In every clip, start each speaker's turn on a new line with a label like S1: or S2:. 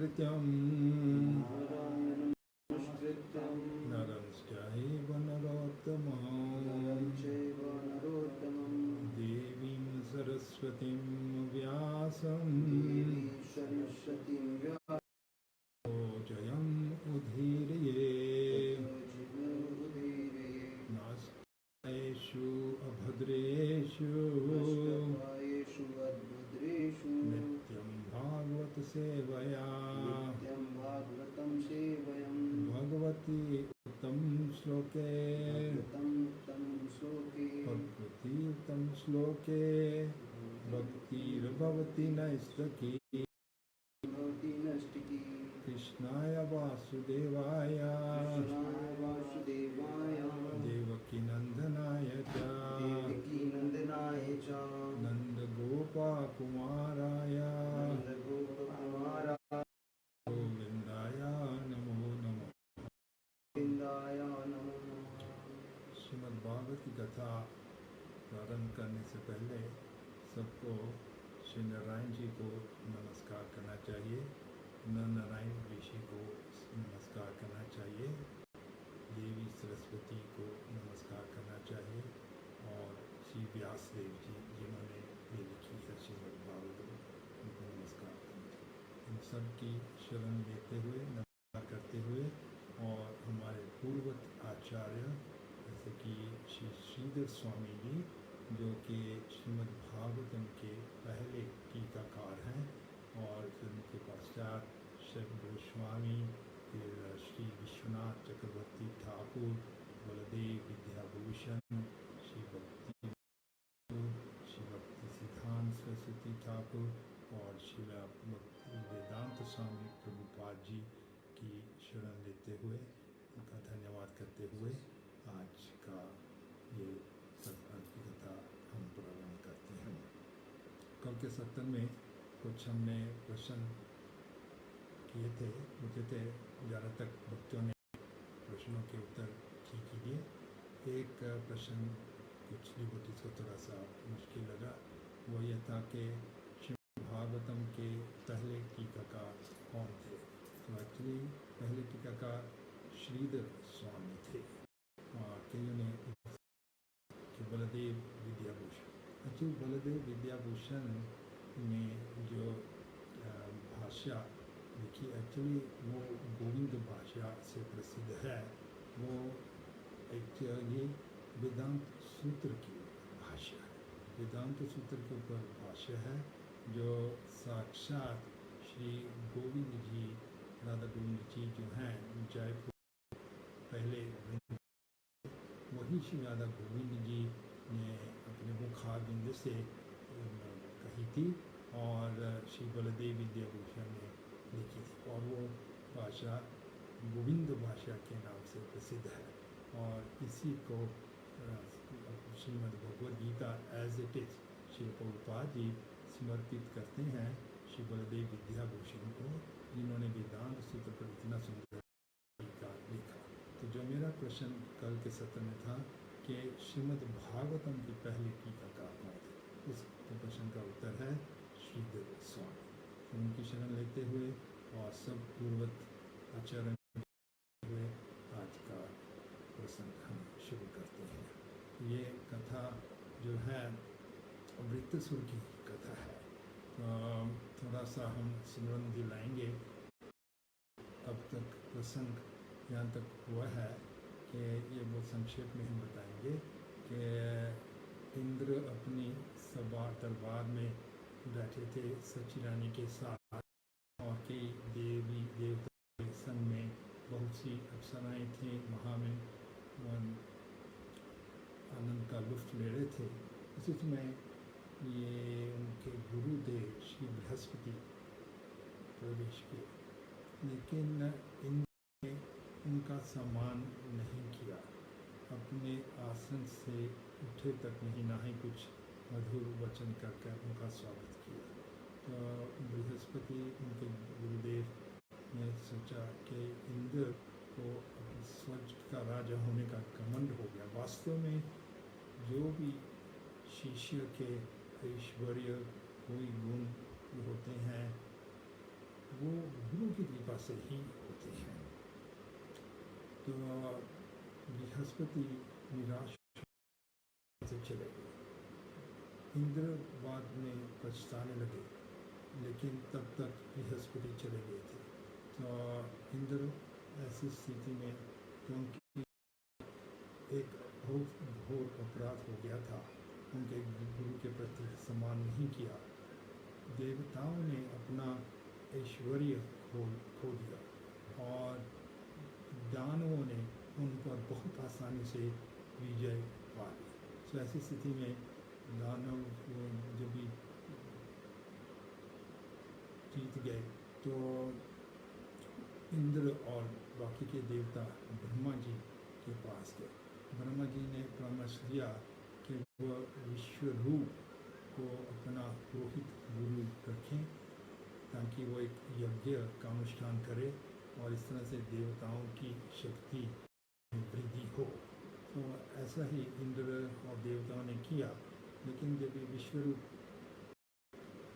S1: नमस्कृत्यं नरं चैव नरोत्तमं देवीं सरस्वतीं व्यासं जयम् उदीरये नास्तेषु अभद्रेषु नित्यं भागवत सेवया भगवती उत्तम श्लोके भक्तिर्भवति नैष्ठिकी कृष्णाय वासुदेवाय देवकीनन्दनाय च नन्दगोपकुमाराय गोविन्दाय नमो नमः। श्रीमद्भागवत की कथा प्रारंभ करने से पहले सबको श्री नारायण जी को नमस्कार करना चाहिए, नारायण ऋषि को नमस्कार करना चाहिए, देवी सरस्वती को नमस्कार करना चाहिए और श्री व्यास देव जी जिन्होंने ये लिखी है श्रीमद्भागवत उनको नमस्कार करना चाहिए। इन सब की शरण लेते हुए नमस्कार करते हुए और हमारे पूर्व आचार्य जैसे कि श्री श्रीधर स्वामी जी जो कि श्रीमद्भागवतम के पहले टीकाकार हैं और उनके पश्चात श्री गोस्वामी, फिर श्री विश्वनाथ चक्रवर्ती ठाकुर, बलदेव विद्याभूषण, श्री भक्ति सिद्धांत सरस्वती ठाकुर और श्री भक्ति वेदांत स्वामी प्रभुपाद जी की शरण लेते हुए उनका धन्यवाद करते हुए आज का ये सत्संग की कथा हम प्रारंभ करते हैं। कल के सत्संग में कुछ हमने प्रश्न किए थे, मुझे थे ज़्यादा तक भक्तों ने प्रश्नों के उत्तर ठीक ही दिए। एक प्रश्न कुछ डिवोटीज को थोड़ा सा मुश्किल लगा, वो ये था कि श्रीमद्भागवतम के पहले टीकाकार कौन थे। तो एक्चुअली पहले टीकाकार श्रीधर स्वामी थे और कईयों ने कि बलदेव विद्याभूषण। एक्चुअली बलदेव विद्याभूषण ने जो भाषा लिखी एक्चुअली वो गोविंद भाषा से प्रसिद्ध है। वो एक्चुअली वेदांत सूत्र की भाषा है, वेदांत सूत्र के ऊपर भाष्य है जो साक्षात श्री गोविंद जी, राधा गोविंद जी जो हैं जयपुर पहले वही श्री राधा गोविंद जी ने अपने मुखारबिंद से कही थी और श्री बलदेव विद्याभूषण ने लिखी थी और वो भाषा गोविंद भाषा के नाम से प्रसिद्ध है और इसी को Shrimad Bhagavad Gita as it is Shri Prabhupada ji समर्पित करते हैं श्री बलदेव विद्याभूषण को, जिन्होंने वेदांत सूत्र पर इतना सुंदर लिखा। तो जो मेरा प्रश्न कल के सत्र में था कि श्रीमद् भागवतम की पहली टीकाकार कौन थे, उस प्रश्न का उत्तर है श्रीधर स्वामी। तो उनकी शरण लेते हुए और सब पूर्वत आचरण हुए आज का प्रसंग हम शुरू करते हैं। ये कथा जो है वृत्तसुर की कथा है। थोड़ा सा हम स्मरण दिलाएंगे। अब तक प्रसंग यहाँ तक हुआ है कि ये बहुत संक्षेप में हम बताएंगे कि इंद्र अपनी सभा दरबार में बैठे थे सची रानी के साथ और कई देवी देवता के संग में बहुत सी अप्सराएँ थी, वहाँ में आनंद का लुत्फ ले रहे थे। उसी समय ये उनके गुरुदेव श्री बृहस्पति प्रवेश किए, लेकिन इन्होंने उनका सम्मान नहीं किया, अपने आसन से उठे तक नहीं, ना ही कुछ मधुर वचन कर उनका स्वागत किया। तो बृहस्पति उनके गुरुदेव ने सोचा कि इंद्र को स्वर्ग का राजा होने का घमंड हो गया। वास्तव में जो भी शिष्य के ऐश्वर्य कोई गुण होते हैं वो गुरु की कृपा से ही होते हैं। तो बृहस्पति निराश से चले गए। इंद्र बाद में पछताने लगे, लेकिन तब तक बृहस्पति चले गए थे। तो इंद्र ऐसी स्थिति में, क्योंकि एक बहुत घोर अपराध हो गया था, उनके गुरु के प्रति सम्मान नहीं किया, देवताओं ने अपना ऐश्वर्य खो दिया और दानवों ने उन पर बहुत आसानी से विजय पा ली। तो ऐसी स्थिति में दानव जब भी जीत गए तो इंद्र और बाकी के देवता ब्रह्मा जी के पास गए। ब्रह्मा जी ने परामर्श दिया कि वह विश्वरूप को अपना पुरोहित गुरु रखें, ताकि वो एक यज्ञ का अनुष्ठान करे और इस तरह से देवताओं की शक्ति में वृद्धि हो। तो ऐसा ही इंद्र और देवताओं ने किया, लेकिन जब ये विश्वरूप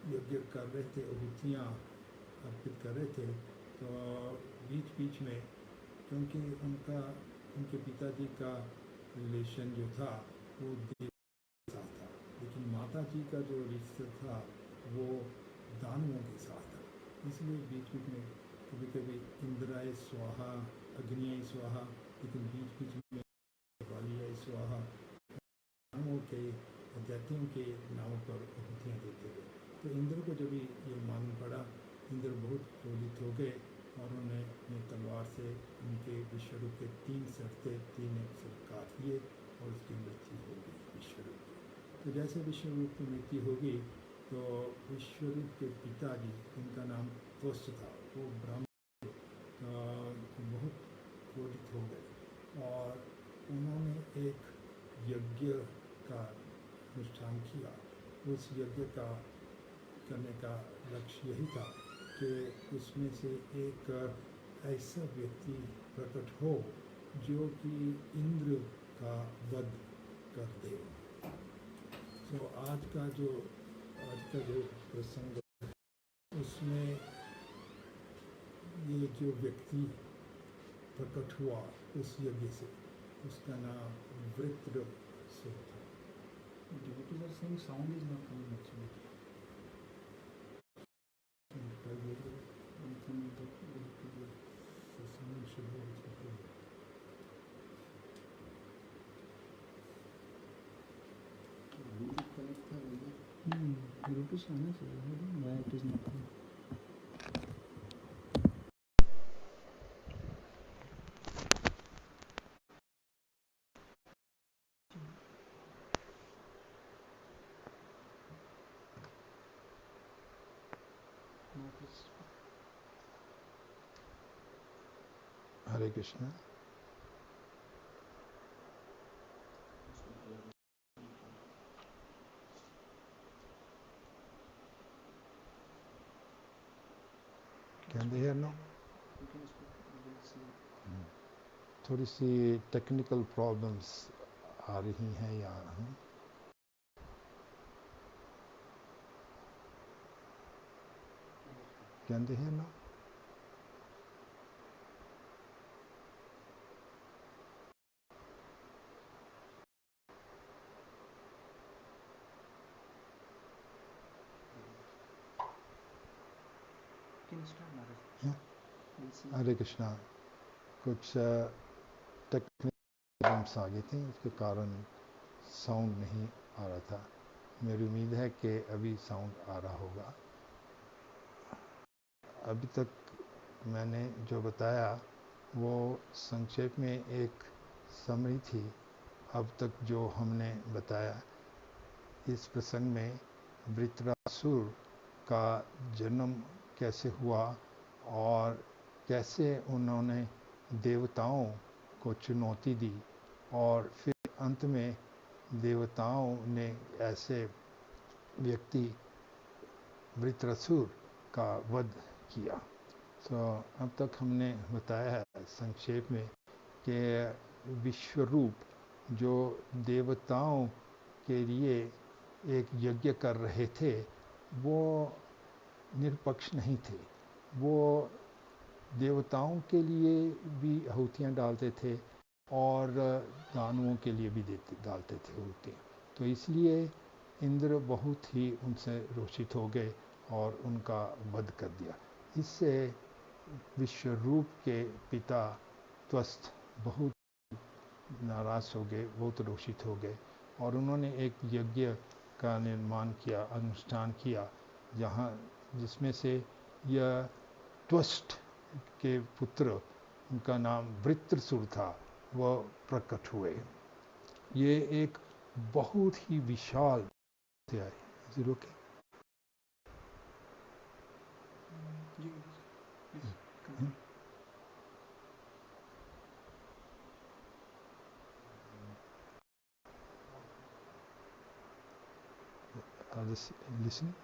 S1: यज्ञ कर रहे थे, आहुतियाँ अर्पित कर रहे थे, तो बीच बीच में, क्योंकि उनके पिताजी का रिलेशन जो था वो देव के साथ था, लेकिन माता जी का जो रिश्ता था वो दानवों के साथ था। इसलिए बीच बीच में कभी कभी इंद्राय स्वाहा, अग्नियाय स्वाहा, लेकिन बीच बीच में वालियाय स्वाहा, दानवों के दैत्यों के नामों पर आहुतियाँ देते गए। तो इंद्र को जब ये मालूम पड़ा, इंद्र बहुत क्रोधित हो गए और उन्होंने अपनी तलवार से उनके विश्वरूप के 3 सर काट लिए और उसकी मृत्यु हो गई विश्वरूप की। तो जैसे विश्वरूप की मृत्यु होगी तो विश्वरूप के पिताजी, जिनका नाम त्वष्ट था, वो ब्राह्मण बहुत क्रोधित हो गए और उन्होंने एक यज्ञ का अनुष्ठान किया। उस यज्ञ का करने का लक्ष्य यही था कि उसमें से एक ऐसा व्यक्ति प्रकट हो जो कि इंद्र का वध कर दे। तो आज का जो प्रसंग, उसमें ये जो व्यक्ति प्रकट हुआ उस यज्ञ से, उसका नाम वृत्रासुर था।
S2: Devotees are saying sound is not coming actually. Bluetooth आना चाहिए, why it is not coming?
S1: Hare Krishna. Can they hear now? थोड़ी सी टेक्निकल प्रॉब्लम्स आ रही हैं यहाँ। Can they hear now? हरे कृष्णा। कुछ टेक्निकल प्रॉब्लम्स आ गई थी, उसके कारण साउंड नहीं आ रहा था। मेरी उम्मीद है कि अभी साउंड आ रहा होगा। अभी तक मैंने जो बताया वो संक्षेप में एक समरी थी। अब तक जो हमने बताया, इस प्रसंग में वृत्रासुर का जन्म कैसे हुआ और कैसे उन्होंने देवताओं को चुनौती दी और फिर अंत में देवताओं ने ऐसे व्यक्ति वृत्रासुर का वध किया। तो अब तक हमने बताया है संक्षेप में कि विश्वरूप जो देवताओं के लिए एक यज्ञ कर रहे थे, वो निरपक्ष नहीं थे। वो देवताओं के लिए भी आहुतियाँ डालते थे और दानवों के लिए भी डालते थे आहुतियाँ। तो इसलिए इंद्र बहुत ही उनसे रोषित हो गए और उनका वध कर दिया। इससे विश्वरूप के पिता त्वस्त बहुत नाराज़ हो गए, बहुत रोषित हो गए और उन्होंने एक यज्ञ का निर्माण किया, अनुष्ठान किया, जहाँ जिसमें से यह त्वष्ट के पुत्र, उनका नाम वृत्रसुर था, वह प्रकट हुए। ये एक बहुत ही विशाल हत्या है। जीरो के just listen.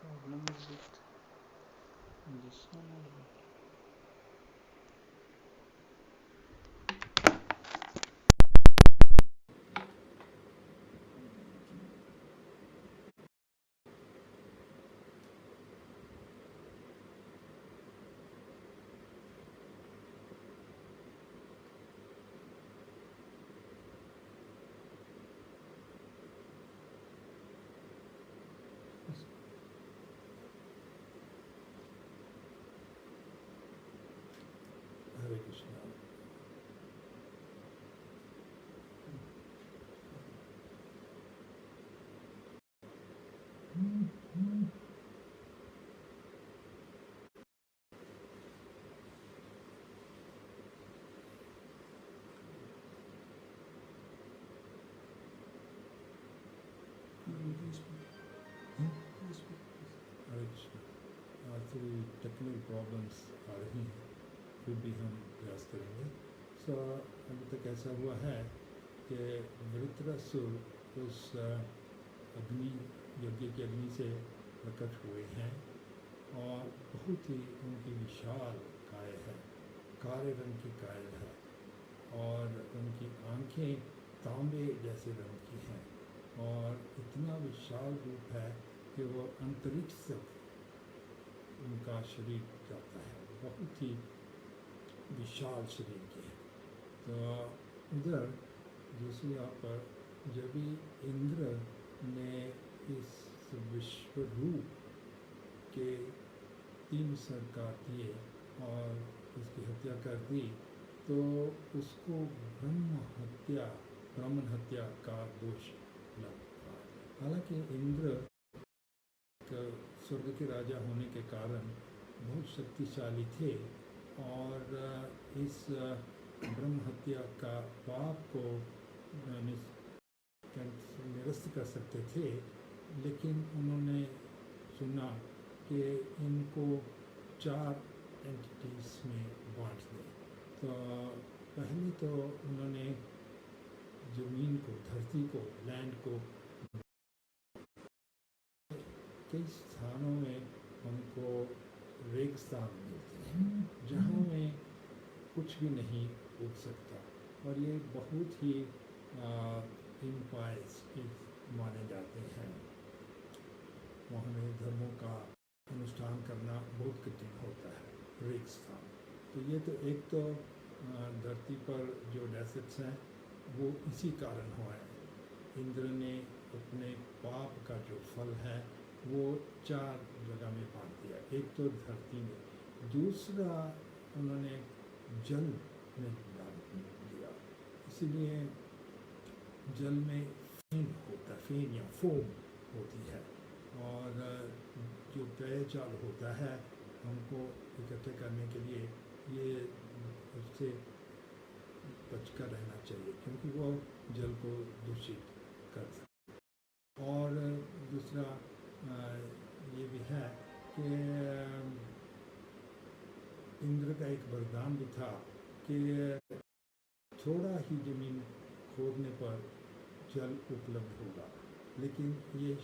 S2: Problem is with this one or what?
S1: हरे कृष्ण। हरे कृष्ण। थोड़ी टेक्निकल प्रॉब्लम्स आ रही हैं, फिर भी हम प्रयास करेंगे। अभी तक ऐसा हुआ है कि वृत्रासुर उस अग्नि यज्ञ की अग्नि से प्रकट हुए हैं और बहुत ही उनकी विशाल काय है, काले रंग की काय है और उनकी आंखें तांबे जैसे रंग की हैं और इतना विशाल रूप है कि वो अंतरिक्ष तक उनका शरीर जाता है, बहुत ही विशाल शरीर के हैं। तो उधर दूसरी यहाँ पर जब भी इंद्र ने इस विश्व रूप के 3 सर काट दिए और उसकी हत्या कर दी, तो उसको ब्राह्मण हत्या का दोष लगा। हालांकि इंद्र स्वर्ग के राजा होने के कारण बहुत शक्तिशाली थे और इस ब्रह्म हत्या का पाप को निरस्त कर सकते थे, लेकिन उन्होंने सुना कि इनको 4 एंटिटीज में बांट दें। तो पहले तो उन्होंने जमीन को, धरती को, लैंड को, कई स्थानों में हमको रेगिस्तान मिलते हैं जहाँ में कुछ भी नहीं उग सकता और ये बहुत ही इम्पायस माने जाते हैं। वहाँ में धर्मों का अनुष्ठान करना बहुत कठिन होता है, रेगिस्तान। तो ये तो एक तो धरती पर जो डेजर्ट्स हैं वो इसी कारण हुआ है। इंद्र ने अपने पाप का जो फल है वो 4 जगह में बांट दिया। एक तो धरती में, दूसरा उन्होंने जल में डाल दिया, इसीलिए जल में फेन होता है, फेन या फोम होती है और जो पेयजल होता है हमको इकट्ठे करने के लिए ये उससे बचकर रहना चाहिए क्योंकि वो जल को दूषित कर सकता है। और दूसरा ये भी है कि इंद्र का एक वरदान भी था कि थोड़ा ही जमीन खोदने पर जल उपलब्ध होगा, लेकिन ये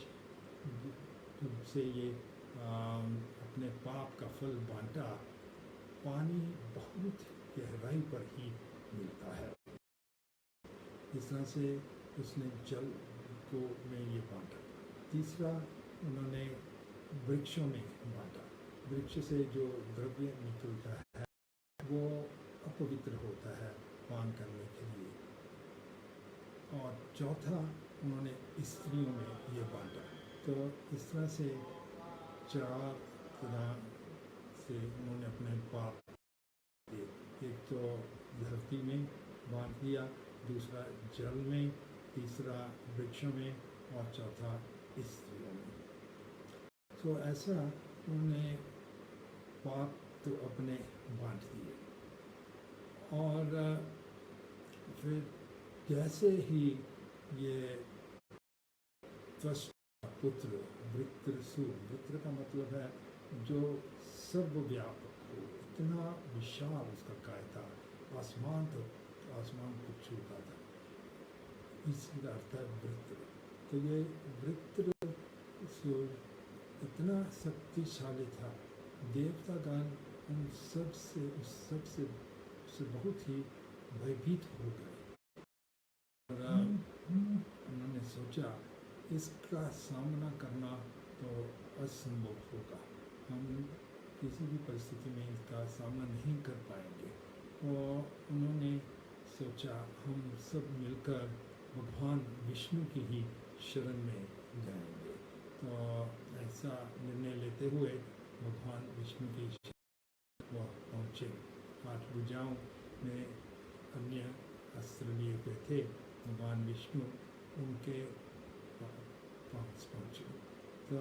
S1: जब से ये अपने पाप का फल बांटा, पानी बहुत गहराई पर ही मिलता है। इस तरह से उसने जल को में ये बांटा। तीसरा उन्होंने वृक्षों में बांटा। वृक्ष से जो द्रव्य निकलता है वो अपवित्र होता है पान करने के लिए। और चौथा उन्होंने स्त्रियों में ये बांटा। तो इस तरह से 4 तरह से उन्होंने अपने पाप दिए। एक तो धरती में बांट दिया, दूसरा जल में, तीसरा वृक्षों में और चौथा स्त्रियों में। तो ऐसा उन्होंने पाप तो अपने बांट दिए। और फिर जैसे ही ये त्वष्टा पुत्र वृत्रसु, वृत्र का मतलब है जो सर्वव्यापक हो, इतना विशाल उसका काय था, आसमान को छूता था, इसका अर्थ है वृत्र। तो ये वृत्र इतना शक्तिशाली था, देवतागण उन सब से बहुत ही भयभीत हो गए। और उन्होंने सोचा इसका सामना करना तो असंभव होगा, हम किसी भी परिस्थिति में इसका सामना नहीं कर पाएंगे। और उन्होंने सोचा हम सब मिलकर भगवान विष्णु की ही शरण में जाएंगे। तो ऐसा निर्णय लेते हुए भगवान विष्णु की वह पहुँचे। 8 भुजाओं में अन्य अस्त्र लिए हुए थे। भगवान विष्णु उनके पास पहुँचे। तो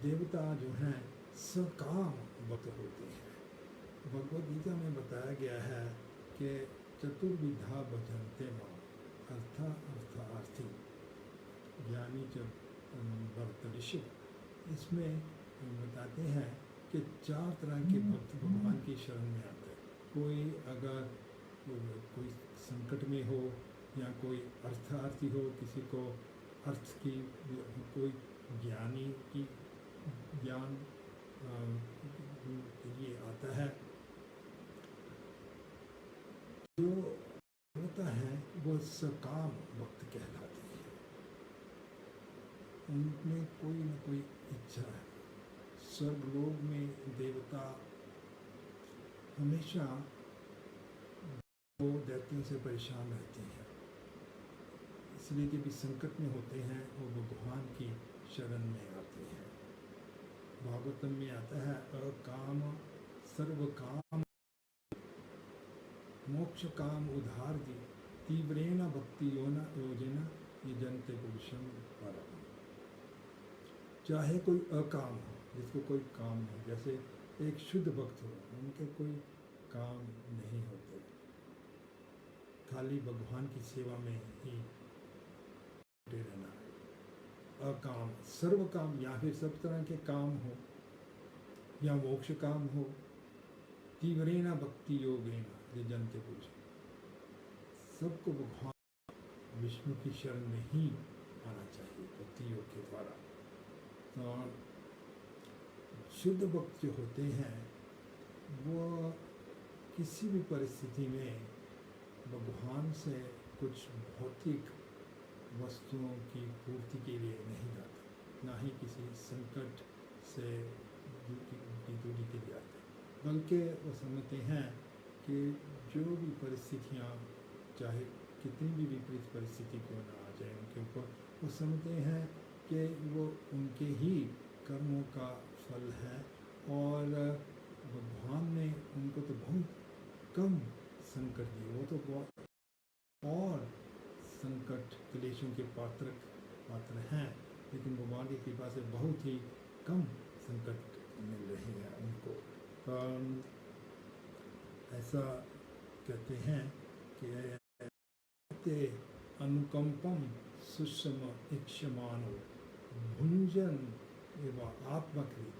S1: देवता जो हैं सकाम भक्त होते हैं। भगवद गीता में बताया गया है कि चतुर्विधा भजन्ते मां, अर्थार्थी ज्ञानी जब भरतऋषि, इसमें बताते हैं कि 4 तरह के भक्त भगवान की शरण में आते हैं। कोई अगर कोई संकट में हो या कोई अर्थार्थी हो, किसी को अर्थ की, कोई ज्ञानी की ज्ञान के लिए आता है। जो होता है वो सकाम भक्त कहलाते हैं। उनमें कोई न कोई इच्छा है। स्वर्गलोक में देवता हमेशा वो दैत्यों से परेशान रहते हैं, इसलिए जब भी संकट में होते हैं वो भगवान की शरण में आते हैं। भागवतम में आता है अकाम सर्व काम मोक्ष काम उधार दी तीव्रेण भक्ति योजना ये जनते पुरुषम परम। चाहे कोई अकाम हो, जिसको कोई काम नहीं, जैसे एक शुद्ध भक्त हो, उनके कोई काम नहीं होते, खाली भगवान की सेवा में ही रहना है। अकाम सर्व काम, या फिर सब तरह के काम हो या मोक्ष काम हो, तीव्रेण भक्ति योगेन ये जनते पुरुष, सबको भगवान विष्णु की शरण में ही आना चाहिए भक्ति योग के द्वारा। तो शुद्ध भक्त जो होते हैं वो किसी भी परिस्थिति में भगवान से कुछ भौतिक वस्तुओं की पूर्ति के लिए नहीं जाते, ना ही किसी संकट से दूरी के लिए आते, बल्कि वो समझते हैं कि जो भी परिस्थितियाँ चाहे कितनी भी विपरीत परिस्थिति क्यों ना आ जाए उनके ऊपर, वो समझते हैं कि वो उनके ही कर्मों का फल है। और भगवान ने उनको तो बहुत कम संकट दिए, वो तो बहुत और संकट क्लेशों के पात्र हैं, लेकिन भगवान की कृपा से बहुत ही कम संकट मिल रहे हैं उनको। ऐसा कहते हैं कि अनुकंपम सुषम इक्षमानो भुंजन एवं आत्मकृत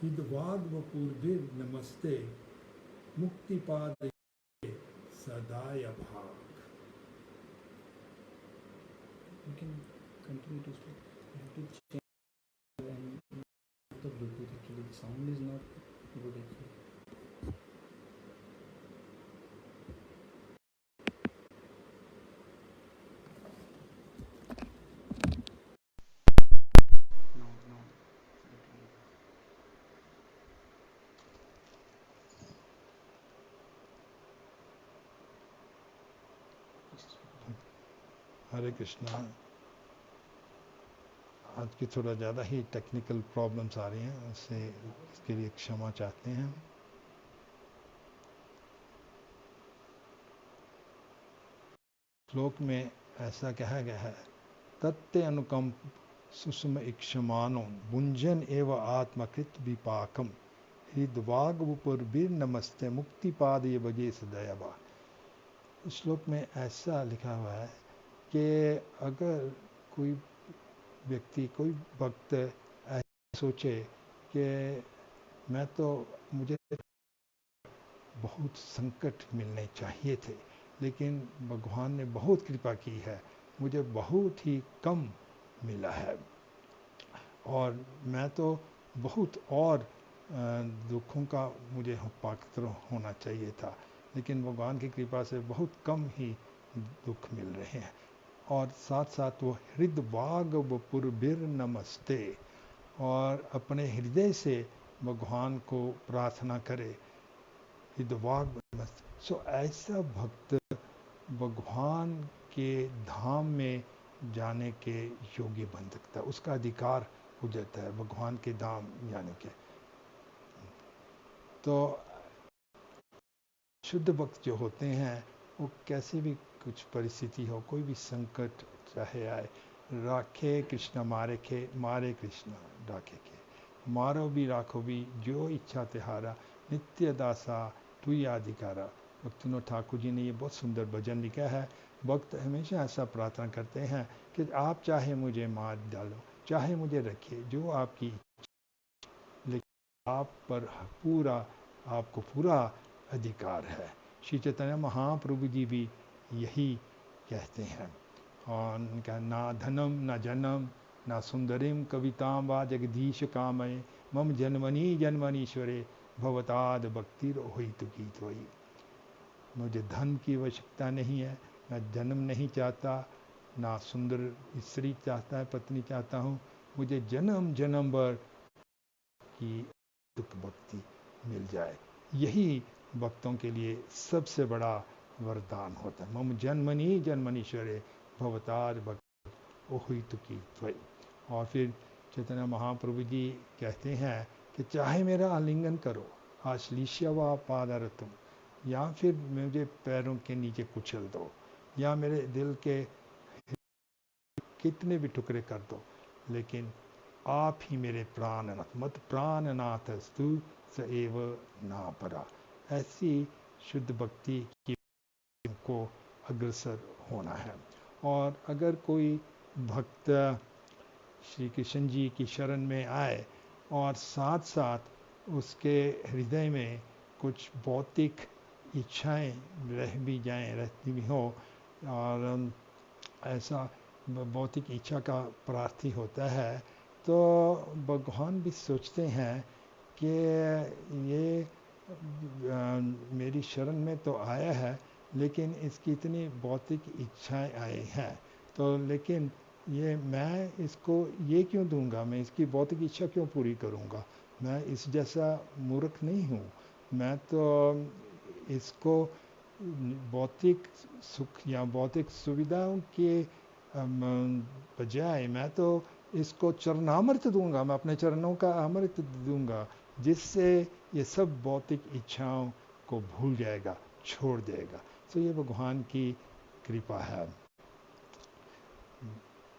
S1: हिदवाग व पूर्भिर नमस्ते मुक्तिपाद सदाय भाग।
S2: You can continue to speak. You have to change and the Bluetooth actually. The sound is not good actually.
S1: हरे कृष्णा। आज की थोड़ा ज़्यादा ही टेक्निकल प्रॉब्लम्स आ रही हैं, उससे इसके लिए क्षमा चाहते हैं। श्लोक में ऐसा कहा गया है, तत्ते अनुकंप सुषम इक्षमानो भुंजन एव आत्मकृत विपाकम हृदवागवपुर्भिर नमस्ते मुक्तिपाद ये बजे सदयवा। इस श्लोक में ऐसा लिखा हुआ है कि अगर कोई व्यक्ति, कोई भक्त ऐसा सोचे कि मुझे बहुत संकट मिलने चाहिए थे, लेकिन भगवान ने बहुत कृपा की है, मुझे बहुत ही कम मिला है और मैं तो बहुत और दुखों का मुझे पात्र होना चाहिए था, लेकिन भगवान की कृपा से बहुत कम ही दुख मिल रहे हैं। और साथ साथ वो हृदवाग वपुर्भिर नमस्ते, और अपने हृदय से भगवान को प्रार्थना करे, हृदवाग नमस्ते। सो ऐसा भक्त भगवान के धाम में जाने के योग्य बन सकता है, उसका अधिकार हो जाता है भगवान के धाम जाने के। तो शुद्ध भक्त जो होते हैं वो कैसे भी कुछ परिस्थिति हो, कोई भी संकट चाहे आए, राखे कृष्ण मारे कृष्ण राखे के, मारो भी राखो भी जो इच्छा तिहारा, नित्य दासा तू यादिकारा। भक्तिनोद ठाकुर जी ने ये बहुत सुंदर भजन लिखा है। भक्त हमेशा ऐसा प्रार्थना करते हैं कि आप चाहे मुझे मार डालो, चाहे मुझे रखिए, जो आपकी इच्छा, लेकिन आप पर आपको पूरा अधिकार है। श्री चैतन्य महाप्रभु जी भी यही कहते हैं। और उनका ना धनम ना जन्म ना सुंदरिम कविताम वा जगदीश कामय मम जन्मनी जन्मनीश्वरे भवताद भक्ति होई तो गीत होई। मुझे धन की आवश्यकता नहीं है, मैं जन्म नहीं चाहता, ना सुंदर स्त्री चाहता है, पत्नी चाहता हूँ, मुझे जन्म जन्म भर की दुख भक्ति मिल जाए। यही भक्तों के लिए सबसे बड़ा वरदान होता है। मम जन्मनी जन्मनीश्वरे भवतार भक्ति ओहि तुकी त्वयि। और फिर चैतन्य महाप्रभु जी कहते हैं कि चाहे मेरा आलिंगन करो, आश्लीष्य व पादरतुम, या फिर मुझे पैरों के नीचे कुचल दो, या मेरे दिल के कितने भी टुकड़े कर दो, लेकिन आप ही मेरे प्राणनाथ, मत प्राणनाथ स्तु स एव ना परा। ऐसी शुद्ध भक्ति की को अग्रसर होना है। और अगर कोई भक्त श्री कृष्ण जी की शरण में आए और साथ साथ उसके हृदय में कुछ भौतिक इच्छाएं रहती भी हो, और ऐसा भौतिक इच्छा का प्रार्थी होता है, तो भगवान भी सोचते हैं कि ये मेरी शरण में तो आया है, लेकिन इसकी इतनी भौतिक इच्छाएं आई हैं, तो लेकिन ये मैं इसको ये क्यों दूंगा, मैं इसकी भौतिक इच्छा क्यों पूरी करूंगा, मैं इस जैसा मूर्ख नहीं हूँ। मैं तो इसको भौतिक सुख या भौतिक सुविधाओं के बजाय मैं तो इसको चरणामृत दूंगा, मैं अपने चरणों का अमृत दूंगा, जिससे ये सब भौतिक इच्छाओं को भूल जाएगा, छोड़ देगा। तो ये भगवान की कृपा है।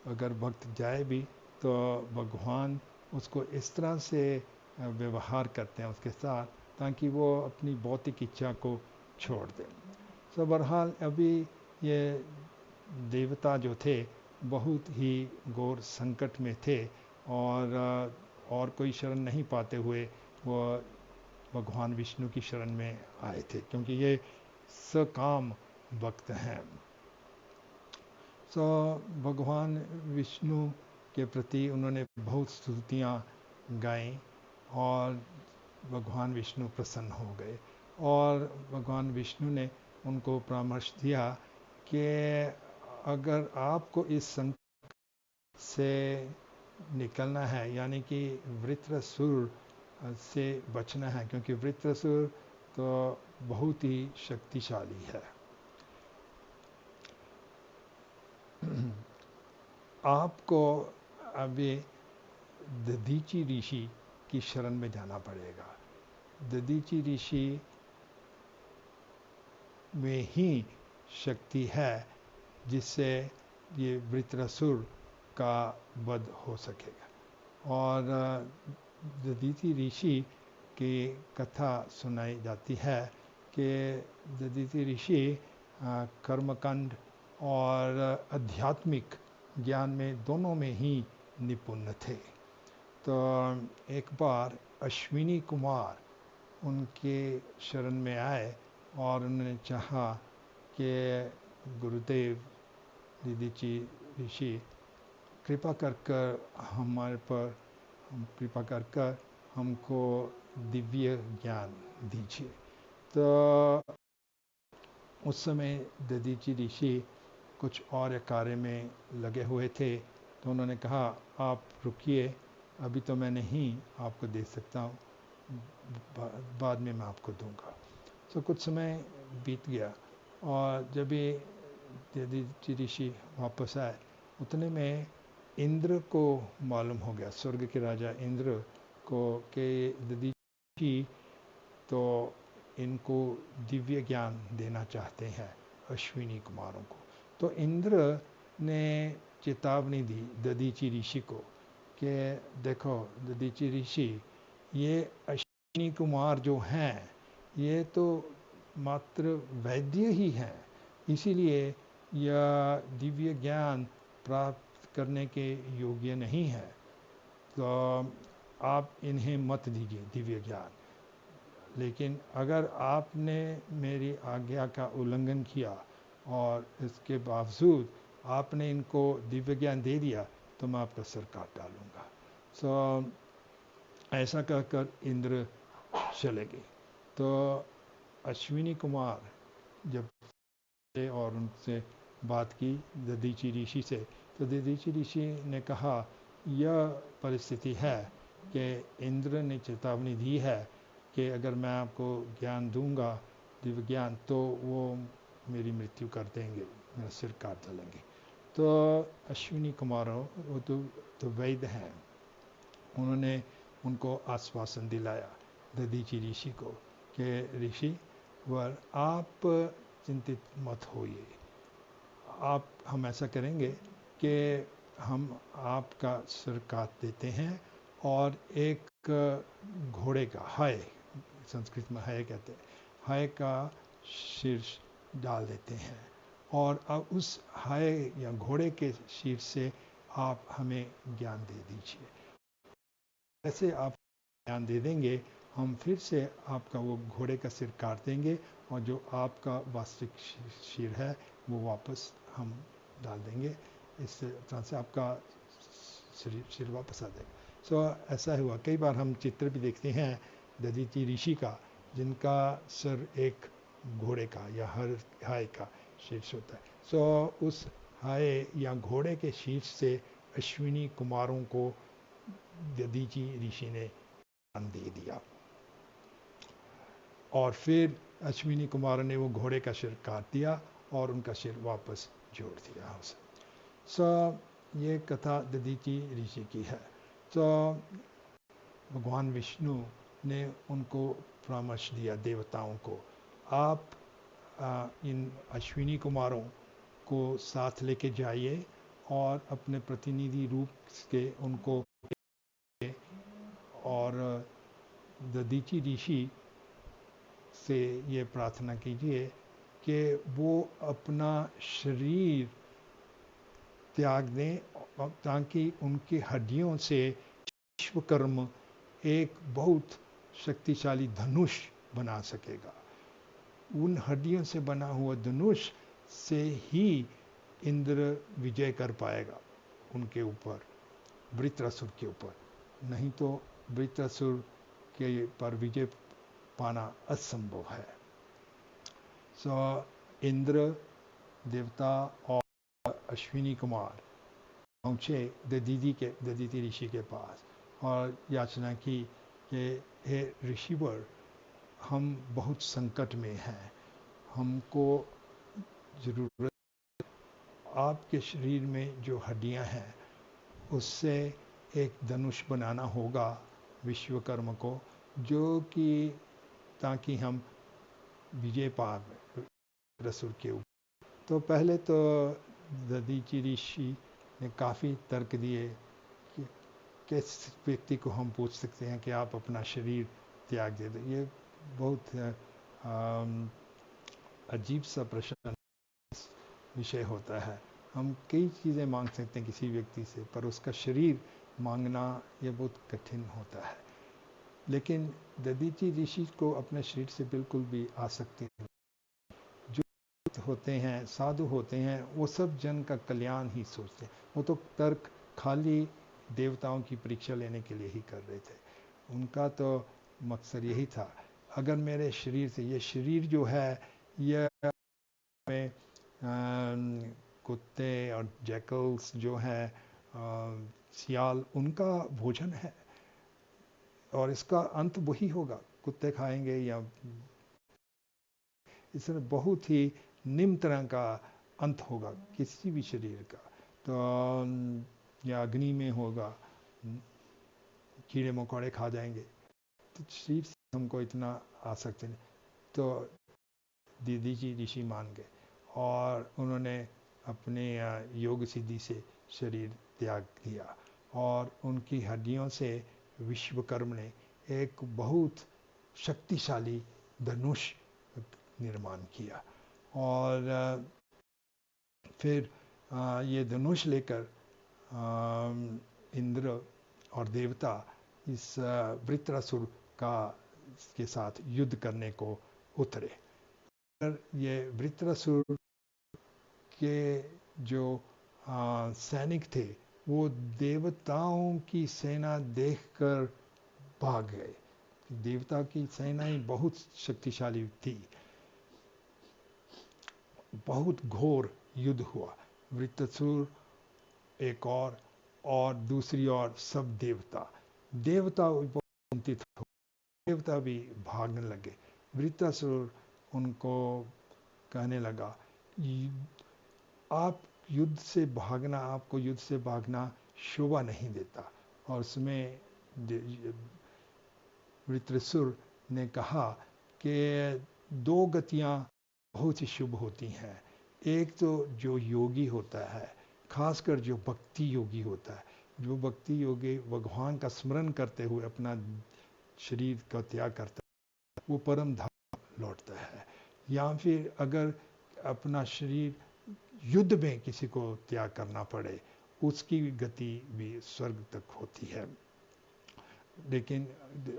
S1: अगर भक्त जाए भी तो भगवान उसको इस तरह से व्यवहार करते हैं उसके साथ, ताकि वो अपनी भौतिक इच्छा को छोड़ दे। तो बहरहाल अभी ये देवता जो थे बहुत ही घोर संकट में थे, और कोई शरण नहीं पाते हुए वो भगवान विष्णु की शरण में आए थे, क्योंकि ये सकाम भक्त हैं। तो भगवान विष्णु के प्रति उन्होंने बहुत स्तुतियाँ गाईं, और भगवान विष्णु प्रसन्न हो गए, और भगवान विष्णु ने उनको परामर्श दिया कि अगर आपको इस संकट से निकलना है, यानी कि वृत्रासुर से बचना है, क्योंकि वृत्रासुर तो बहुत ही शक्तिशाली है। आपको अभी दधीची ऋषि की शरण में जाना पड़ेगा। दधीची ऋषि में ही शक्ति है जिससे ये वृत्रासुर का वध हो सकेगा। और दधीची ऋषि की कथा सुनाई जाती है कि दधीची ऋषि कर्मकांड और आध्यात्मिक ज्ञान में दोनों में ही निपुण थे। तो एक बार अश्विनी कुमार उनके शरण में आए और उन्होंने चाहा कि गुरुदेव दधीची ऋषि कृपा कर हमारे पर कृपा कर हमको दिव्य ज्ञान दीजिए। तो उस समय दधीची ऋषि कुछ और कार्य में लगे हुए थे, तो उन्होंने कहा आप रुकिए, अभी तो मैं नहीं आपको दे सकता हूँ, बाद में मैं आपको दूंगा। तो कुछ समय बीत गया और जब ये दधीची ऋषि वापस आए उतने में इंद्र को मालूम हो गया, स्वर्ग के राजा इंद्र को, कि दधीची तो इनको दिव्य ज्ञान देना चाहते हैं अश्विनी कुमारों को। तो इंद्र ने चेतावनी दी दधीची ऋषि को कि देखो दधीची ऋषि, ये अश्विनी कुमार जो हैं ये तो मात्र वैद्य ही हैं, इसीलिए यह दिव्य ज्ञान प्राप्त करने के योग्य नहीं है। तो आप इन्हें मत दीजिए दिव्य ज्ञान। लेकिन अगर आपने मेरी आज्ञा का उल्लंघन किया और इसके बावजूद आपने इनको दिव्य ज्ञान दे दिया तो मैं आपका सर काट डालूंगा। सो ऐसा कहकर इंद्र चले गए। तो अश्विनी कुमार जब और उनसे बात की दधीची ऋषि से, तो दधीची ऋषि ने कहा यह परिस्थिति है कि इंद्र ने चेतावनी दी है कि अगर मैं आपको ज्ञान दूंगा दिव्य ज्ञान तो वो मेरी मृत्यु कर देंगे, मेरा सिर काट डालेंगे। तो अश्विनी कुमारों वो तो वैद्य हैं, उन्होंने उनको आश्वासन दिलाया दधीची ऋषि को कि ऋषि वर आप चिंतित मत होइए, हम ऐसा करेंगे कि हम आपका सिर काट देते हैं और एक घोड़े का, हाय संस्कृत में हाय कहते हैं, हाय का शीर्ष डाल देते हैं और अब उस हाय या घोड़े के शीर्ष से आप हमें ज्ञान दे दीजिए। ऐसे आप ज्ञान दे देंगे हम फिर से आपका वो घोड़े का सिर काट देंगे और जो आपका वास्तविक सिर है वो वापस हम डाल देंगे, इस तरह से आपका सिर वापस आ जाएगा। सो ऐसा हुआ। कई बार हम चित्र भी देखते हैं दधीची ऋषि का जिनका सर एक घोड़े का या हाय का शीर्ष होता है। सो उस हाय या घोड़े के शीर्ष से अश्विनी कुमारों को दधीची ऋषि ने ज्ञान दे दिया और फिर अश्विनी कुमार ने वो घोड़े का सिर काट दिया और उनका सिर वापस जोड़ दिया उसे। ये कथा दधीची ऋषि की है। तो भगवान विष्णु ने उनको परामर्श दिया देवताओं को, आप इन अश्विनी कुमारों को साथ लेके जाइए और अपने प्रतिनिधि रूप के उनको और दधीची ऋषि से ये प्रार्थना कीजिए कि वो अपना शरीर त्याग दें ताकि उनकी हड्डियों से विश्वकर्म एक बहुत शक्तिशाली धनुष बना सकेगा। उन हड्डियों से बना हुआ धनुष से ही इंद्र विजय कर पाएगा उनके ऊपर, वृत्रासुर के ऊपर, नहीं तो वृत्रासुर के पर विजय पाना असंभव है। सो इंद्र देवता और अश्विनी कुमार पहुँचे दधीची ऋषि के पास और याचना की कि हे ऋषिवर, हम बहुत संकट में हैं, हमको जरूरत आपके शरीर में जो हड्डियां हैं उससे एक धनुष बनाना होगा विश्वकर्मा को, जो कि ताकि हम विजय पा रसुर के ऊपर। तो पहले तो दधीचि ऋषि ने काफ़ी तर्क दिए कि किस व्यक्ति को हम पूछ सकते हैं कि आप अपना शरीर त्याग दे दो। ये बहुत अजीब सा प्रश्न विषय होता है। हम कई चीज़ें मांग सकते हैं किसी व्यक्ति से, पर उसका शरीर मांगना ये बहुत कठिन होता है। लेकिन दधीचि ऋषि को अपने शरीर से बिल्कुल भी आसक्ति नहीं। जो होते हैं, साधु होते हैं, वो सब जन का कल्याण ही सोचते हैं। वो तो तर्क खाली देवताओं की परीक्षा लेने के लिए ही कर रहे थे। उनका तो मकसद यही था, अगर मेरे शरीर से, ये शरीर जो है यह में कुत्ते और जैकल्स जो हैं, सियाल, उनका भोजन है और इसका अंत वही होगा, कुत्ते खाएंगे या इसमें बहुत ही निम्न तरह का अंत होगा किसी भी शरीर का। तो या अग्नि में होगा, कीड़े मकोड़े खा जाएंगे। तो शरीर से हमको इतना आसक्ति नहीं। तो दधीचि ऋषि मान गए और उन्होंने अपने योग सिद्धि से शरीर त्याग दिया और उनकी हड्डियों से विश्वकर्मा ने एक बहुत शक्तिशाली धनुष निर्माण किया। और फिर ये धनुष लेकर इंद्र और देवता इस वृत्रासुर के साथ युद्ध करने को उतरे। ये वृत्रासुर के जो सैनिक थे वो देवताओं की सेना देखकर भाग गए। देवता की सेनाएं बहुत शक्तिशाली थी। बहुत घोर युद्ध हुआ। वृत्रासुर एक और दूसरी ओर सब देवता बहुत चिंतित हो, देवता भी भागने लगे। वृत्रासुर उनको कहने लगा, आप युद्ध से भागना, आपको युद्ध से भागना शोभा नहीं देता। और उसमें वृत्रासुर ने कहा कि दो गतियां बहुत ही शुभ होती हैं। एक तो जो योगी होता है, खासकर जो भक्ति योगी होता है, जो भक्ति योगी भगवान का स्मरण करते हुए अपना शरीर का त्याग करता है, वो परम धाम लौटता है। या फिर अगर अपना शरीर युद्ध में किसी को त्याग करना पड़े, उसकी गति भी स्वर्ग तक होती है। लेकिन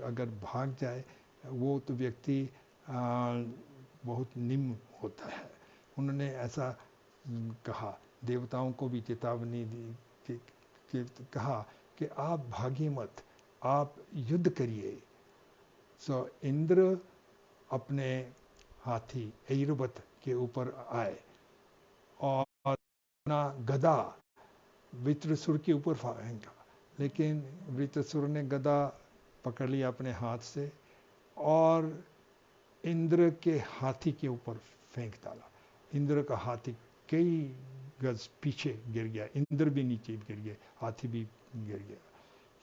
S1: अगर भाग जाए वो तो व्यक्ति बहुत निम्न होता है। उन्होंने ऐसा कहा, देवताओं को भी चेतावनी दी कि कहा कि आप भागिए मत, आप युद्ध करिए। सो इंद्र अपने हाथी ऐरावत के ऊपर आए और अपना गदा वृत्रासुर के ऊपर फेंका। लेकिन वृत्रासुर ने गदा पकड़ लिया अपने हाथ से और इंद्र के हाथी के ऊपर फेंक डाला। इंद्र का हाथी कई गज पीछे गिर गया, इंद्र भी नीचे गिर गया, हाथी भी गिर गया।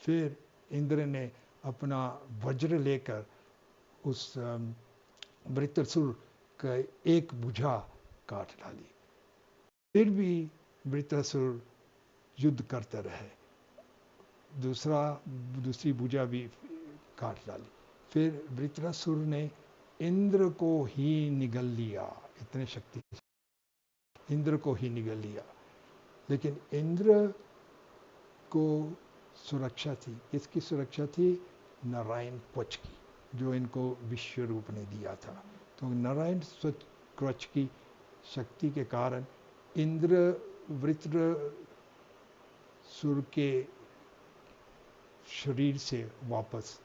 S1: फिर इंद्र ने अपना वज्र लेकर उस वृत्रासुर का एक भुजा काट डाली। फिर भी वृत्रासुर युद्ध करते रहे, दूसरी भुजा भी काट डाली। फिर वृत्रासुर ने इंद्र को ही निगल लिया, इतने शक्ति इंद्र को ही निगल लिया। लेकिन इंद्र को सुरक्षा थी, किसकी सुरक्षा थी? नारायण क्वच की, जो इनको विश्व रूप ने दिया था। तो नारायण क्वच की शक्ति के कारण इंद्र वृत्रासुर के शरीर से वापस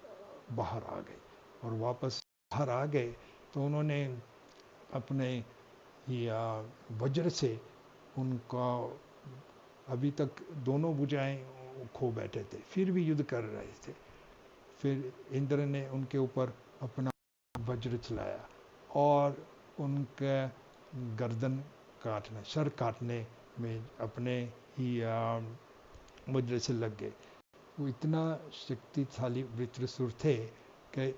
S1: बाहर आ गए। और वापस बाहर आ गए तो उन्होंने अपने वज्र से उनका, अभी तक दोनों भुजाएं खो बैठे थे, फिर भी युद्ध कर रहे थे। फिर इंद्र ने उनके ऊपर अपना वज्र चलाया और उनका गर्दन काटने, सर काटने में अपने ही मुद्रे से लग गए। वो इतना शक्तिशाली वृत्रासुर थे कि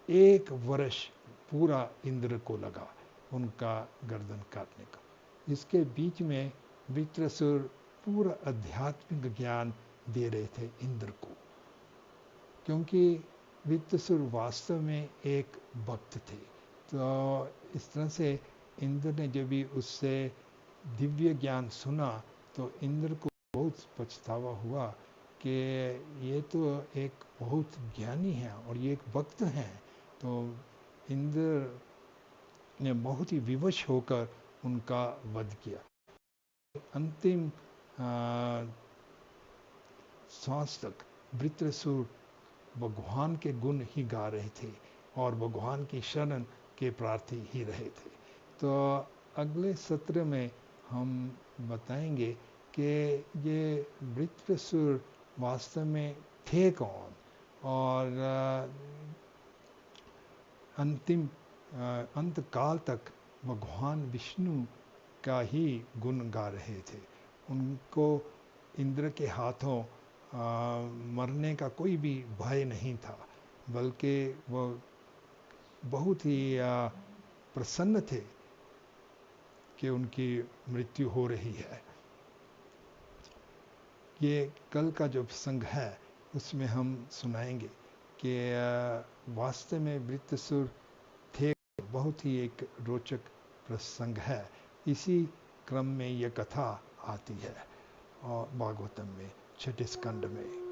S1: 1 वर्ष पूरा इंद्र को लगा उनका गर्दन काटने का। इसके बीच में वृत्रासुर पूरा आध्यात्मिक ज्ञान दे रहे थे इंद्र को, क्योंकि वृत्रासुर वास्तव में एक भक्त थे। तो इस तरह से इंद्र ने जब भी उससे दिव्य ज्ञान सुना तो इंद्र को बहुत पछतावा हुआ कि ये तो एक बहुत ज्ञानी है और ये एक भक्त हैं। तो इंद्र ने बहुत ही विवश होकर उनका वध किया। अंतिम सांस तक वृत्रासुर भगवान के गुण ही गा रहे थे और भगवान की शरण के प्रार्थी ही रहे थे। तो अगले सत्र में हम बताएंगे कि ये वृत्रासुर वास्तव में थे कौन और अंत काल तक भगवान विष्णु का ही गुण गा रहे थे। उनको इंद्र के हाथों मरने का कोई भी भय नहीं था, बल्कि वो बहुत ही प्रसन्न थे कि उनकी मृत्यु हो रही है। ये कल का जो प्रसंग है उसमें हम सुनाएंगे कि वास्तव में वृत्रासुर थे। बहुत ही एक रोचक प्रसंग है। इसी क्रम में यह कथा आती है और भागवतम में 6ठे स्कंद में।